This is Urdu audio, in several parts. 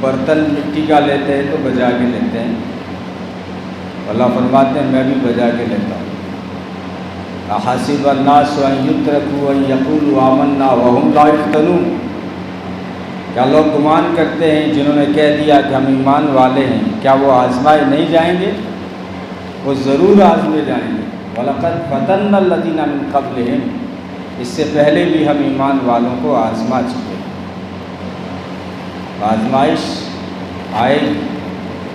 برتن مٹی کا لیتے ہیں تو بجا کے لیتے ہیں، اللہ فرماتے ہیں میں بھی بجا کے لیتا ہوں۔ احسب الناس ان یترکوا ان یقولوا آمنا وهم لا یفتنون، کیا لوگ گمان کرتے ہیں جنہوں نے کہہ دیا کہ ہم ایمان والے ہیں، کیا وہ آزمائے نہیں جائیں گے؟ وہ ضرور آزمائے جائیں گے۔ وَلَقَدْ فَتَنَّا الَّذِينَ مِن قَبْلِهِمْ، اس سے پہلے بھی ہم ایمان والوں کو آزما چکے ہیں۔ آزمائش آئے گی،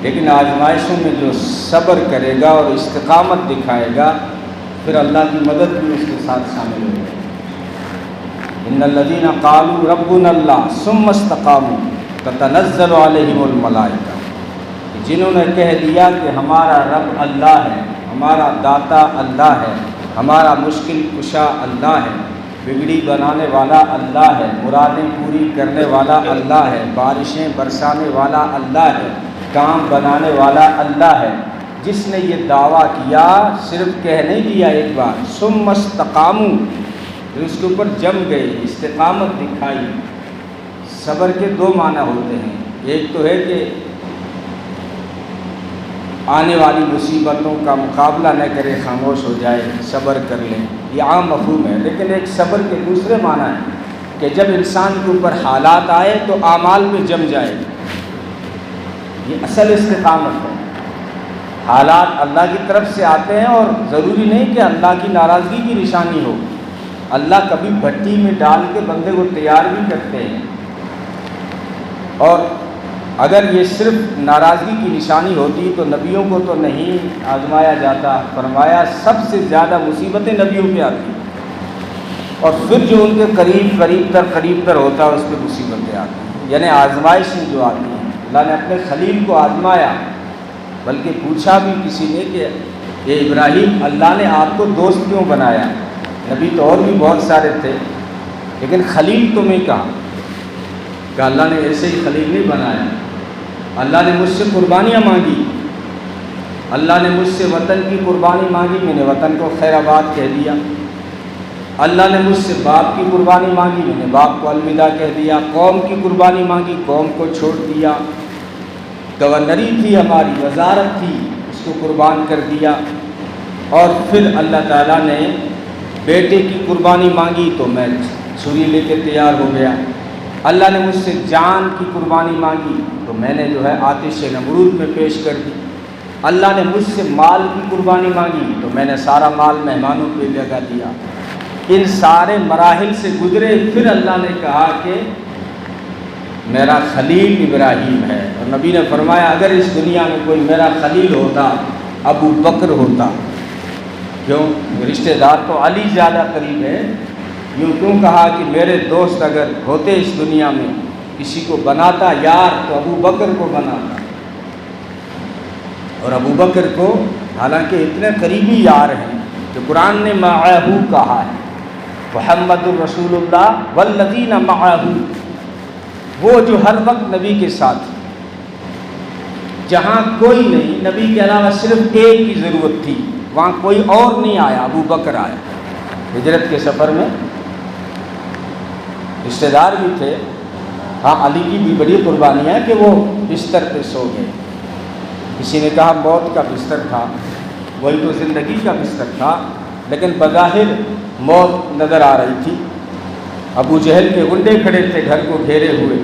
لیکن آزمائشوں میں جو صبر کرے گا اور استقامت دکھائے گا پھر اللہ کی مدد بھی اس کے ساتھ شامل ہو جائے گی۔ ان الذین قالوا ربنا اللہ ثم استقاموا تتنزل علیہم الملائکہ، جنہوں نے کہہ دیا کہ ہمارا رب اللہ ہے، ہمارا داتا اللہ ہے، ہمارا مشکل کشا اللہ ہے، بگڑی بنانے والا اللہ ہے، مرادیں پوری کرنے والا اللہ ہے، بارشیں برسانے والا اللہ ہے، کام بنانے والا اللہ ہے، جس نے یہ دعویٰ کیا صرف کہہ نہیں دیا ایک بار، ثم استقاموا، پھر اس کے اوپر جم گئے، استقامت دکھائی۔ صبر کے دو معنی ہوتے ہیں، ایک تو ہے کہ آنے والی مصیبتوں کا مقابلہ نہ کرے، خاموش ہو جائے، صبر کر لیں، یہ عام مفہوم ہے، لیکن ایک صبر کے دوسرے معنی ہے کہ جب انسان کے اوپر حالات آئے تو اعمال میں جم جائے، یہ اصل استقامت ہے۔ حالات اللہ کی طرف سے آتے ہیں اور ضروری نہیں کہ اللہ کی ناراضگی کی نشانی ہو، اللہ کبھی بھٹی میں ڈال کے بندے کو تیار بھی کرتے ہیں، اور اگر یہ صرف ناراضگی کی نشانی ہوتی تو نبیوں کو تو نہیں آزمایا جاتا، فرمایا سب سے زیادہ مصیبتیں نبیوں پہ آتی ہیں، اور پھر جو ان کے قریب تر ہوتا ہے اس پہ مصیبتیں آتی ہیں، یعنی آزمائشیں جو آتی ہیں۔ اللہ نے اپنے خلیل کو آزمایا، بلکہ پوچھا بھی کسی نے کہ یہ ابراہیم اللہ نے آپ کو دوست کیوں بنایا؟ نبی تو اور بھی بہت سارے تھے، لیکن خلیل تمہیں کہا کہ اللہ نے ایسے ہی خلیل نہیں بنایا، اللہ نے مجھ سے قربانیاں مانگی، اللہ نے مجھ سے وطن کی قربانی مانگی، میں نے وطن کو خیر آباد کہہ دیا، اللہ نے مجھ سے باپ کی قربانی مانگی، میں نے باپ کو الوداع کہہ دیا، قوم کی قربانی مانگی، قوم کو چھوڑ دیا، گورنری تھی ہماری، وزارت تھی، اس کو قربان کر دیا، اور پھر اللہ تعالیٰ نے بیٹے کی قربانی مانگی تو میں چھری لے کے تیار ہو گیا، اللہ نے مجھ سے جان کی قربانی مانگی تو میں نے جو ہے آتش نمرود میں پیش کر دی، اللہ نے مجھ سے مال کی قربانی مانگی تو میں نے سارا مال مہمانوں پہ لگا دیا۔ ان سارے مراحل سے گزرے، پھر اللہ نے کہا کہ میرا خلیل ابراہیم ہے، اور نبی نے فرمایا اگر اس دنیا میں کوئی میرا خلیل ہوتا ابو بکر ہوتا۔ کیوں؟ رشتہ دار تو علی زیادہ قریب ہے، یوں کیوں کہا کہ میرے دوست اگر ہوتے اس دنیا میں کسی کو بناتا یار تو ابو بکر کو بناتا، اور ابو بکر کو حالانکہ اتنے قریبی یار ہیں کہ قرآن نے معہ کہا ہے، محمد الرسول اللہ والذین معہ، وہ جو ہر وقت نبی کے ساتھ، جہاں کوئی نہیں، نبی کے علاوہ صرف ایک کی ضرورت تھی، وہاں کوئی اور نہیں آیا، ابو بکر آیا۔ ہجرت کے سفر میں رشتہ دار بھی تھے، ہاں علی کی بھی بڑی قربانی ہے کہ وہ بستر پہ سو گئے، کسی نے کہا موت کا بستر تھا، وہی تو زندگی کا بستر تھا، لیکن بظاہر موت نظر آ رہی تھی۔ ابو جہل کے غنڈے کھڑے تھے گھر کو گھیرے ہوئے،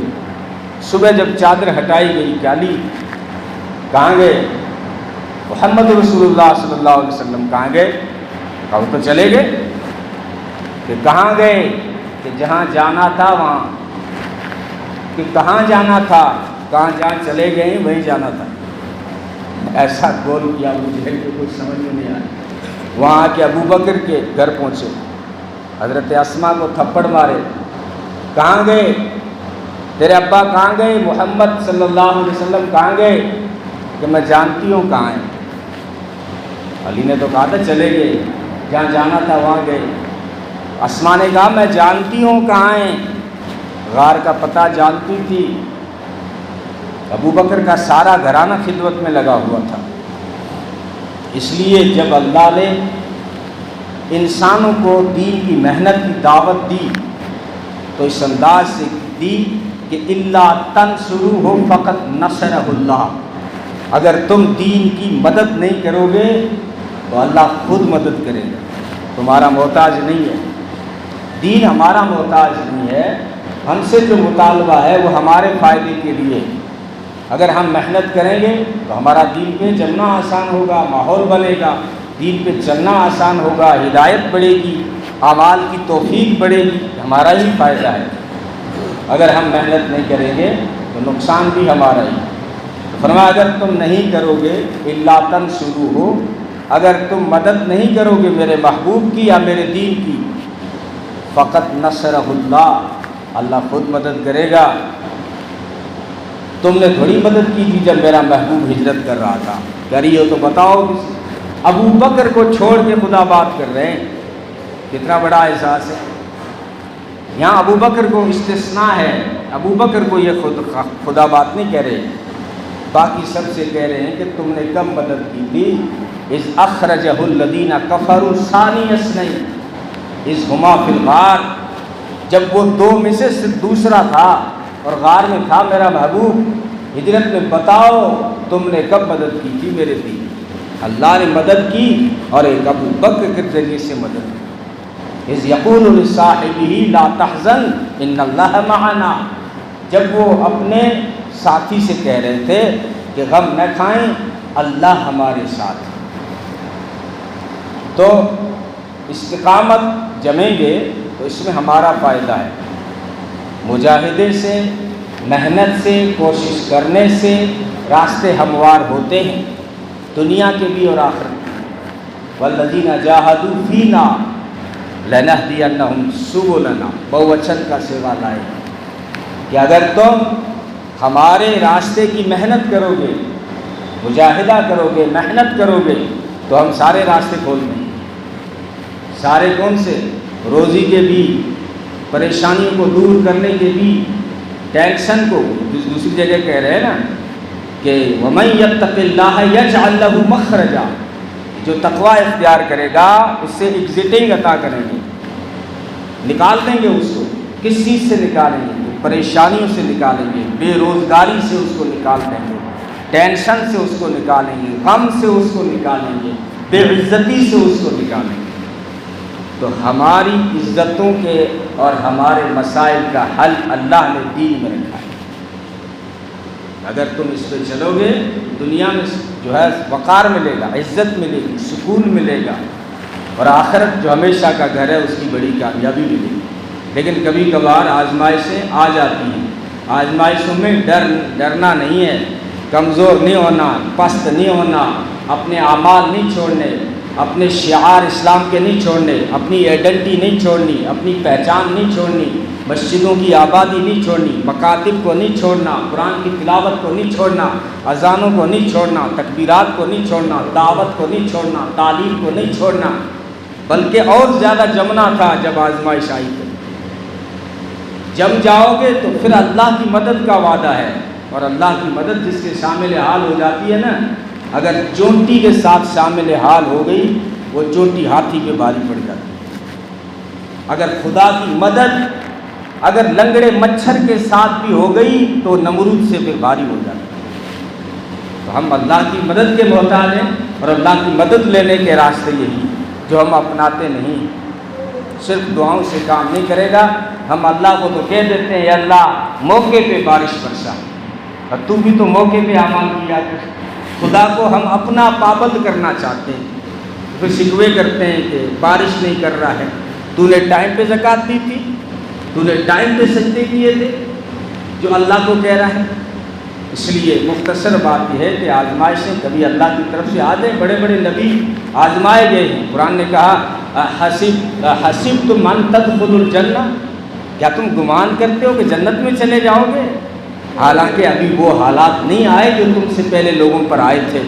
صبح جب چادر ہٹائی گئی کہ علی کہاں گئے؟ محمد رسول اللہ صلی اللہ علیہ وسلم کہاں گئے؟ کہا وہ تو چلے گئے۔ کہ کہاں گئے؟ کہ جہاں جانا تھا وہاں۔ کہ کہاں جانا تھا؟ کہاں جہاں چلے گئے وہیں جانا تھا۔ ایسا گول کیا ابو جہل کو کچھ سمجھ میں نہیں آیا۔ وہاں آ کے ابو بکر کے گھر پہنچے، حضرت اسما کو تھپڑ مارے، کہاں گئے؟ تیرے ابا کہاں گئے؟ محمد صلی اللہ علیہ وسلم کہاں گئے؟ کہ میں جانتی ہوں کہاں ہیں۔ علی نے تو کہا تھا چلے گئے، جہاں جانا تھا وہاں گئے۔ اسما نے کہا میں جانتی ہوں کہاں ہیں، غار کا پتہ جانتی تھی۔ ابو بکر کا سارا گھرانہ خدمت میں لگا ہوا تھا۔ اس لیے جب اللہ نے انسانوں کو دین کی محنت کی دعوت دی تو اس انداز سے دی کہ اللہ تنصروہ فقط نصرہ اللہ، اگر تم دین کی مدد نہیں کرو گے تو اللہ خود مدد کرے گا، تمہارا محتاج نہیں ہے، دین ہمارا محتاج نہیں ہے، ہم سے جو مطالبہ ہے وہ ہمارے فائدے کے لیے، اگر ہم محنت کریں گے تو ہمارا دین پہ چلنا آسان ہوگا، ماحول بنے گا، دین پہ چلنا آسان ہوگا، ہدایت بڑھے گی، اعمال کی توفیق بڑھے گی، ہمارا ہی فائدہ ہے، اگر ہم محنت نہیں کریں گے تو نقصان بھی ہمارا ہی۔ فرمایا اگر تم نہیں کرو گے الا تنصروہ، اگر تم مدد نہیں کرو گے میرے محبوب کی یا میرے دین کی، فقط نصرہ اللہ، اللہ خود مدد کرے گا۔ تم نے تھوڑی مدد کی تھی جب میرا محبوب ہجرت کر رہا تھا، کری ہو تو بتاؤ کسی۔ ابو بکر کو چھوڑ کے خدا بات کر رہے ہیں، کتنا بڑا احساس ہے۔ یہاں ابو بکر کو استثناء ہے، ابو بکر کو یہ خدا بات نہیں کہہ رہے، باقی سب سے کہہ رہے ہیں کہ تم نے کب مدد کی تھی؟ اذ اخرجہ الذین کفروا ثانی اثنین اذ ہما فی الغار، جب وہ دو میں سے دوسرا تھا اور غار میں تھا میرا محبوب، ہجرت میں بتاؤ تم نے کب مدد کی تھی میرے دین؟ اللہ نے مدد کی اور ایک ابو بکر کے ذریعے سے مدد کی۔ اذ یقول لصاحبہ لا تحزن ان اللہ معنا، جب وہ اپنے ساتھی سے کہہ رہے تھے کہ غم نہ کھائیں اللہ ہمارے ساتھ ہے۔ تو استقامت جمیں گے تو اس میں ہمارا فائدہ ہے، مجاہدے سے، محنت سے، کوشش کرنے سے راستے ہموار ہوتے ہیں، دنیا کے بھی اور آخرت کے بھی۔ والذین جاہدوا فینا لنہدینہم سبلنا، بہوچن کا سیوا لائے کہ اگر تم ہمارے راستے کی محنت کرو گے، مجاہدہ کرو گے، محنت کرو گے تو ہم سارے راستے کھول دیں گے۔ سارے کون سے؟ روزی کے بھی، پریشانیوں کو دور کرنے کے بھی، ٹینشن کو، دوسری جگہ کہہ رہے ہیں نا کہ وَمَن يَتَّقِ اللَّهَ يَجْعَل لَّهُ مَخْرَجًا، جو تقوی اختیار کرے گا اس سے ایگزٹنگ عطا کریں گے، نکال دیں گے اس کو۔ کس چیز سے نکالیں گے؟ پریشانیوں سے نکالیں گے، بے روزگاری سے اس کو نکال دیں گے، ٹینشن سے اس کو نکالیں گے، غم سے اس کو نکالیں گے، بے عزتی سے اس کو نکالیں گے۔ تو ہماری عزتوں کے اور ہمارے مسائل کا حل اللہ نے دین میں رکھا ہے۔ اگر تم اس پہ چلو گے دنیا میں جو ہے وقار ملے گا، عزت ملے گی، سکون ملے گا، اور آخرت جو ہمیشہ کا گھر ہے اس کی بڑی کامیابی ملے گی۔ لیکن کبھی کبھار آزمائشیں آ جاتی ہیں، آزمائشوں میں ڈرنا نہیں ہے، کمزور نہیں ہونا، پست نہیں ہونا، اپنے اعمال نہیں چھوڑنے، اپنے شعار اسلام کے نہیں چھوڑنے، اپنی آئیڈنٹی نہیں چھوڑنی، اپنی پہچان نہیں چھوڑنی، مسجدوں کی آبادی نہیں چھوڑنی، مکاتب کو نہیں چھوڑنا، قرآن کی تلاوت کو نہیں چھوڑنا، اذانوں کو نہیں چھوڑنا، تکبیرات کو نہیں چھوڑنا، دعوت کو نہیں چھوڑنا، تعلیم کو نہیں چھوڑنا، بلکہ اور زیادہ جمنا تھا جب آزمائش آئی تو۔ جم جاؤ گے تو پھر اللہ کی مدد کا وعدہ ہے، اور اللہ کی مدد جس کے شامل حال ہو جاتی ہے نا، اگر چونٹی کے ساتھ شامل حال ہو گئی وہ چونٹی ہاتھی پہ بھاری پڑ جاتی ہے۔ اگر خدا کی مدد اگر لنگڑے مچھر کے ساتھ بھی ہو گئی تو نمرود سے پھر بھاری ہو جاتی ہے۔ تو ہم اللہ کی مدد کے محتاج ہیں، اور اللہ کی مدد لینے کے راستے یہی جو ہم اپناتے نہیں، صرف دعاؤں سے کام نہیں کرے گا۔ ہم اللہ کو تو کہہ دیتے ہیں اے اللہ موقع پہ بارش برسا، اور تو بھی تو موقع پہ اعمال کیا کر۔ خدا کو ہم اپنا پابند کرنا چاہتے ہیں، پھر شکوے کرتے ہیں کہ بارش نہیں کر رہا ہے۔ تو نے ٹائم پہ زکوٰۃ دی تھی، تو نے ٹائم پہ سجدے کیے تھے، جو اللہ کو کہہ رہا ہے۔ اس لیے مختصر بات یہ ہے کہ آزمائشیں کبھی اللہ کی طرف سے آ جائیں، بڑے بڑے نبی آزمائے گئے ہیں۔ قرآن نے کہا حسبتم ان تدخلوا الجنہ، کیا تم گمان کرتے ہو کہ جنت میں چلے جاؤ گے؟ حالانکہ ابھی وہ حالات نہیں آئے جو تم سے پہلے لوگوں پر آئے تھے۔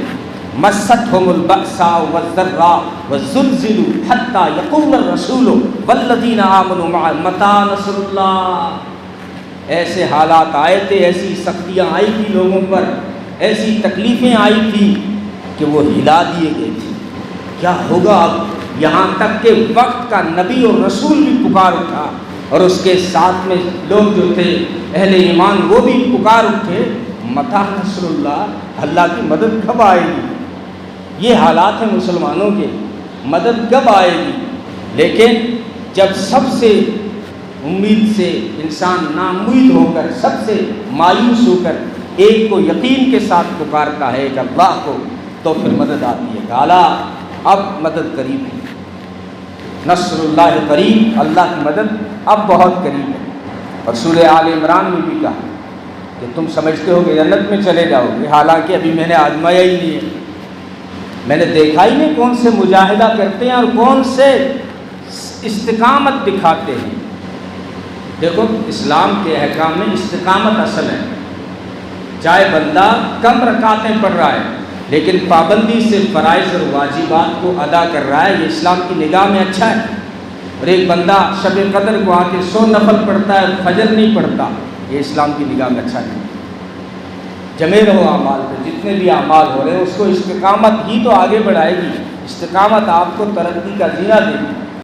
مستھم البأساء والضراء وزلزلوا حتى يقول الرسول والذین آمنوا معه متى نصر اللہ۔ ایسے حالات آئے تھے، ایسی سختیاں آئی تھی لوگوں پر، ایسی تکلیفیں آئی تھی کہ وہ ہلا دیے گئے تھے۔ کیا ہوگا اب؟ یہاں تک کہ وقت کا نبی اور رسول بھی پکار اٹھا اور اس کے ساتھ میں لوگ جو تھے اہل ایمان وہ بھی پکار اٹھے متی نصر اللہ، اللہ کی مدد کب آئے گی؟ یہ حالات ہیں مسلمانوں کے، مدد کب آئے گی؟ لیکن جب سب سے امید سے انسان ناامید ہو کر، سب سے مایوس ہو کر ایک کو یقین کے ساتھ پکارتا ہے کہ اللہ کو، تو پھر مدد آتی ہے۔ کالا اب مدد قریب ہے، نصر اللہ قریب، اللہ کی مدد اب بہت قریب ہے۔ اور سورہ آل عمران میں بھی کہا کہ تم سمجھتے ہو کہ جنت میں چلے جاؤ گے، حالانکہ ابھی میں نے آزمایا ہی نہیں ہے، میں نے دیکھا ہی نہیں کون سے مجاہدہ کرتے ہیں اور کون سے استقامت دکھاتے ہیں۔ دیکھو اسلام کے احکام میں استقامت اصل ہے، چاہے بندہ کم رکعتیں پڑھ رہا ہے لیکن پابندی سے فرائض اور واجبات کو ادا کر رہا ہے، یہ اسلام کی نگاہ میں اچھا ہے۔ اور ایک بندہ شب قدر کو آ کے 100 نفل پڑھتا ہے اور فجر نہیں پڑھتا، یہ اسلام کی نگاہ میں اچھا نہیں۔ جمے رہو اعمال پہ، جتنے بھی اعمال ہو رہے ہیں اس کو استقامت ہی تو آگے بڑھائے گی، استقامت آپ کو ترقی کا زینہ دے گی۔